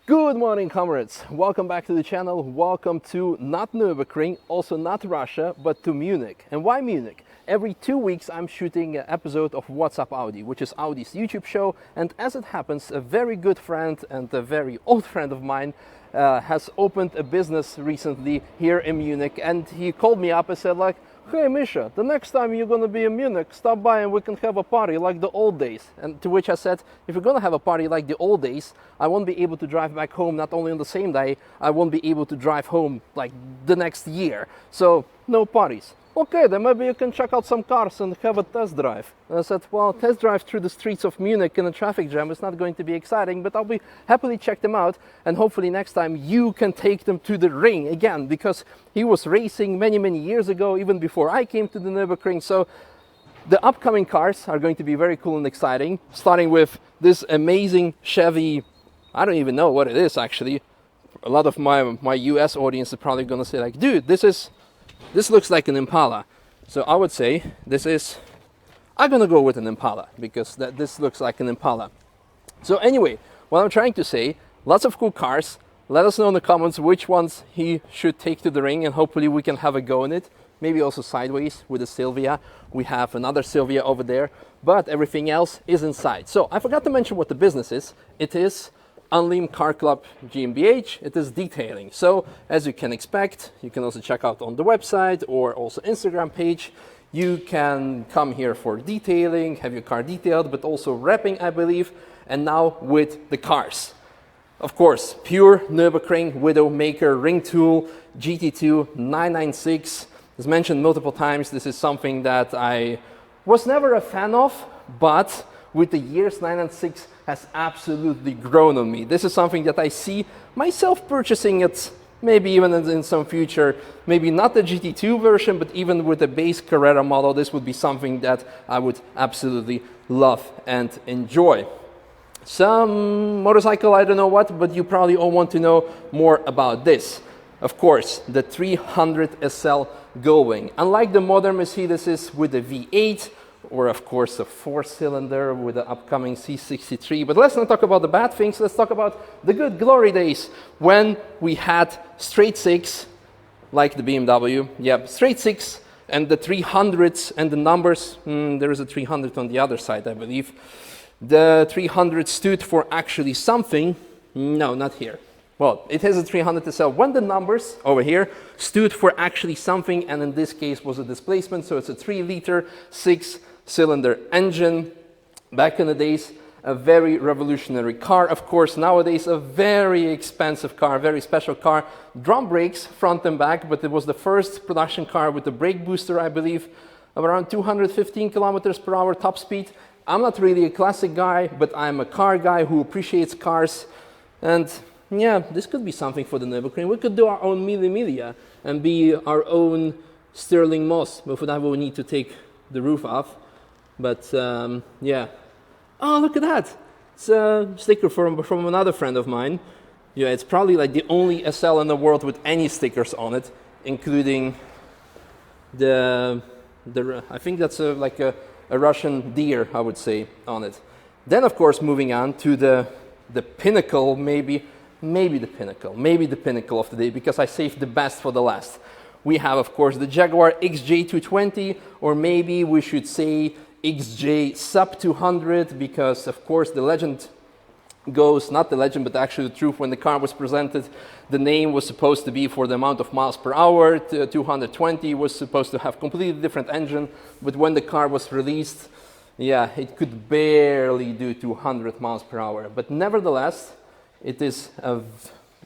Good morning, comrades. Welcome back to the channel. Welcome to not Nürburgring, also not Russia, but to Munich. And why Munich? Every 2 weeks I'm shooting an episode of What's Up Audi, which is Audi's YouTube show. And as it happens, a very good friend and a very old friend of mine has opened a business recently here in Munich. And he called me up and said like, "Hey Misha, the next time you're gonna be in Munich, stop by and we can have a party like the old days." And to which I said, if you're gonna have a party like the old days, I won't be able to drive back home not only on the same day, I won't be able to drive home like the next year. So no parties. Okay, then maybe you can check out some cars and have a test drive. And I said, well, test drive through the streets of Munich in a traffic jam is not going to be exciting, but I'll be happily check them out. And hopefully next time you can take them to the ring again, because he was racing many years ago, even before I came to the Nürburgring. So the upcoming cars are going to be very cool and exciting, starting with this amazing Chevy. I don't even know what it is actually. A lot of my US audience is probably gonna say like, dude, this looks like an Impala. So I would say I'm gonna go with an Impala because this looks like an Impala. So anyway, what I'm trying to say, lots of cool cars. Let us know in the comments which ones he should take to the ring, and hopefully we can have a go in it. Maybe also sideways with the Silvia. We have another Silvia over there, but everything else is inside. So I forgot to mention what the business is. It is Unlim Car Club GmbH. It is detailing. So as you can expect, you can also check out on the website or also Instagram page. You can come here for detailing, have your car detailed, but also wrapping, I believe, and now with the cars. Of course, pure Nürburgring Widowmaker ring tool GT2 996. As mentioned multiple times, this is something that I was never a fan of, but with the years 996 has absolutely grown on me. This is something that I see myself purchasing it, maybe even in some future, maybe not the GT2 version, but even with the base Carrera model, this would be something that I would absolutely love and enjoy. Some motorcycle, I don't know what, but you probably all want to know more about this. Of course, the 300 SL Gullwing. Unlike the modern Mercedes with the V8, or of course a 4-cylinder with the upcoming C63. But let's not talk about the bad things, let's talk about the good glory days when we had straight six, like the BMW, yeah, straight six, and the 300s and the numbers, there is a 300 on the other side, I believe. The 300 stood for actually something, no, not here. Well, it has a 300 SL when the numbers over here stood for actually something, and in this case was a displacement, so it's a 3-liter 6-cylinder engine. Back in the days, a very revolutionary car. Of course, nowadays a very expensive car, very special car. Drum brakes front and back, but it was the first production car with the brake booster, I believe, of around 215 kilometers per hour top speed. I'm not really a classic guy, but I'm a car guy who appreciates cars. And yeah, this could be something for the Nürburgring. We could do our own Mille Miglia and be our own Sterling Moss, but for that we will need to take the roof off. But yeah. Oh, look at that! It's a sticker from another friend of mine. Yeah, it's probably like the only SL in the world with any stickers on it, including the I think that's like a Russian deer, I would say, on it. Then, of course, moving on to the pinnacle, maybe the pinnacle of the day, because I saved the best for the last. We have, of course, the Jaguar XJ220, or maybe we should say XJ sub 200, because, of course, the legend goes, not the legend, but actually the truth, when the car was presented, the name was supposed to be for the amount of miles per hour. 220 was supposed to have completely different engine, but when the car was released, yeah, it could barely do 200 miles per hour. But nevertheless, it is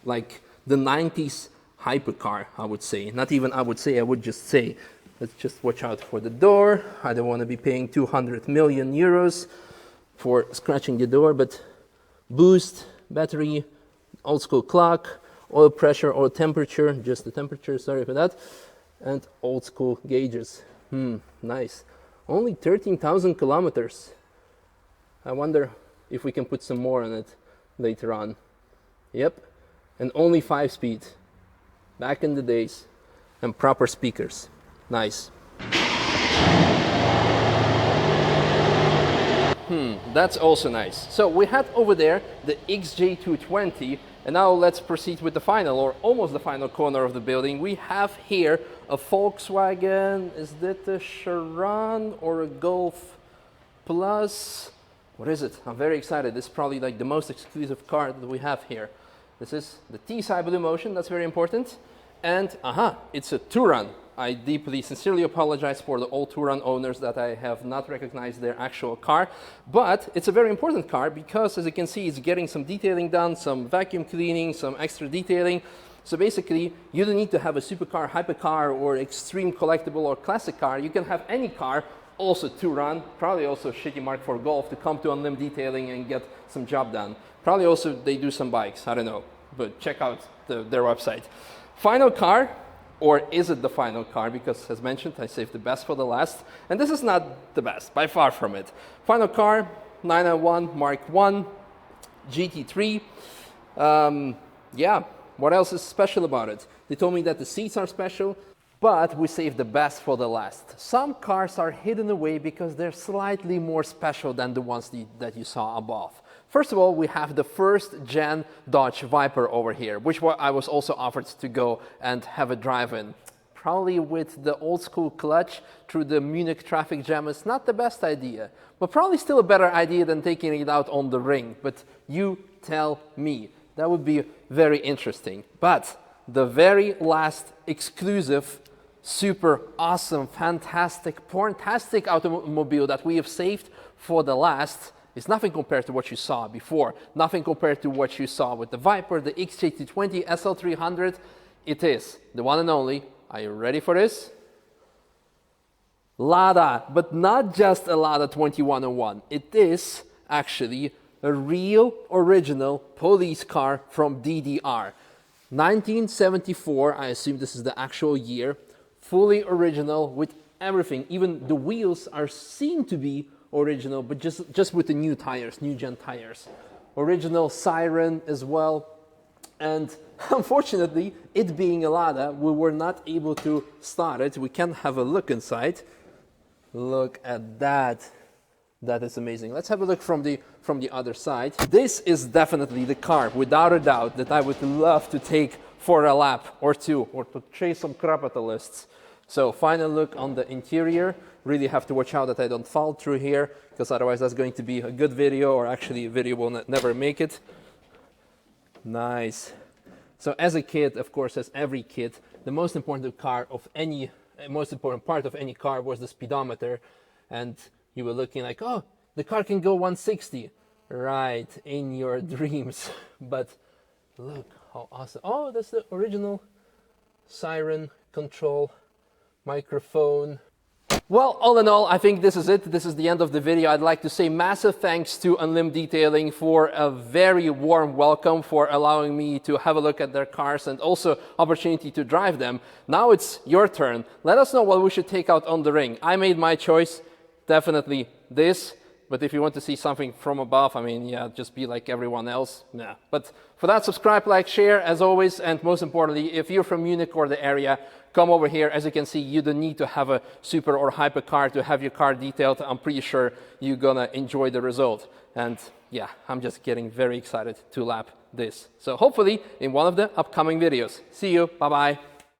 like the 90s hypercar, I would say. Not even I would say, I would just say. Let's just watch out for the door. I don't want to be paying 200 million euros for scratching the door, but boost, battery, old school clock, oil pressure, oil temperature, just the temperature, sorry for that, and old school gauges. Nice. Only 13,000 kilometers. I wonder if we can put some more on it later on. Yep, and only 5-speed. Back in the days, and proper speakers. Nice. That's also nice. So we had over there the XJ220, and now let's proceed with the final, or almost the final corner of the building. We have here a Volkswagen. Is that a Charoudin or a Golf Plus? What is it? I'm very excited. This is probably like the most exclusive car that we have here. This is the T-Side Blue Motion. That's very important. And it's a Touran. I deeply, sincerely apologize for the old Touran owners that I have not recognized their actual car. But it's a very important car because, as you can see, it's getting some detailing done, some vacuum cleaning, some extra detailing. So basically, you don't need to have a supercar, hypercar, or extreme collectible or classic car. You can have any car, also Touran, probably also a shitty mark for Golf, to come to Unlim detailing and get some job done. Probably also they do some bikes, I don't know, but check out their website. Final car, or is it the final car? Because as mentioned, I saved the best for the last, and this is not the best, by far from it. Final car, 991 Mark I GT3. Yeah, what else is special about it? They told me that the seats are special, but we saved the best for the last. Some cars are hidden away because they're slightly more special than the ones that you saw above. First of all, we have the first gen Dodge Viper over here, which I was also offered to go and have a drive in. Probably with the old school clutch through the Munich traffic jam is not the best idea, but probably still a better idea than taking it out on the ring. But you tell me, that would be very interesting. But the very last exclusive, super awesome, fantastic automobile that we have saved for the last is nothing compared to what you saw before, nothing compared to what you saw with the Viper, the XJ220, SL300. It is the one and only, are you ready for this? Lada, but not just a Lada 2101. It is actually a real original police car from DDR. 1974, I assume this is the actual year, fully original with everything. Even the wheels are seen to be original, but just with the new tires, new gen tires. Original siren as well. And unfortunately, it being a Lada, we were not able to start it. We can have a look inside. Look at that. That is amazing. Let's have a look from the other side. This is definitely the car, without a doubt, that I would love to take for a lap or two, or to chase some capitalists. So final look on the interior. Really have to watch out that I don't fall through here, because otherwise that's going to be a good video, or actually a video will never make it. Nice. So as a kid, of course, as every kid, the most important part of any car was the speedometer, and you were looking like, oh, the car can go 160. Right, in your dreams. But look how awesome. Oh, that's the original siren control microphone. Well, all in all, I think this is it. This is the end of the video. I'd like to say massive thanks to Unlim Detailing for a very warm welcome, for allowing me to have a look at their cars and also opportunity to drive them. Now it's your turn. Let us know what we should take out on the ring. I made my choice, definitely this. But if you want to see something from above, I mean, yeah, just be like everyone else. Nah. But for that, subscribe, like, share, as always. And most importantly, if you're from Munich or the area, come over here. As you can see, you don't need to have a super or hyper car to have your car detailed. I'm pretty sure you're gonna enjoy the result. And yeah, I'm just getting very excited to lap this. So hopefully in one of the upcoming videos. See you. Bye-bye.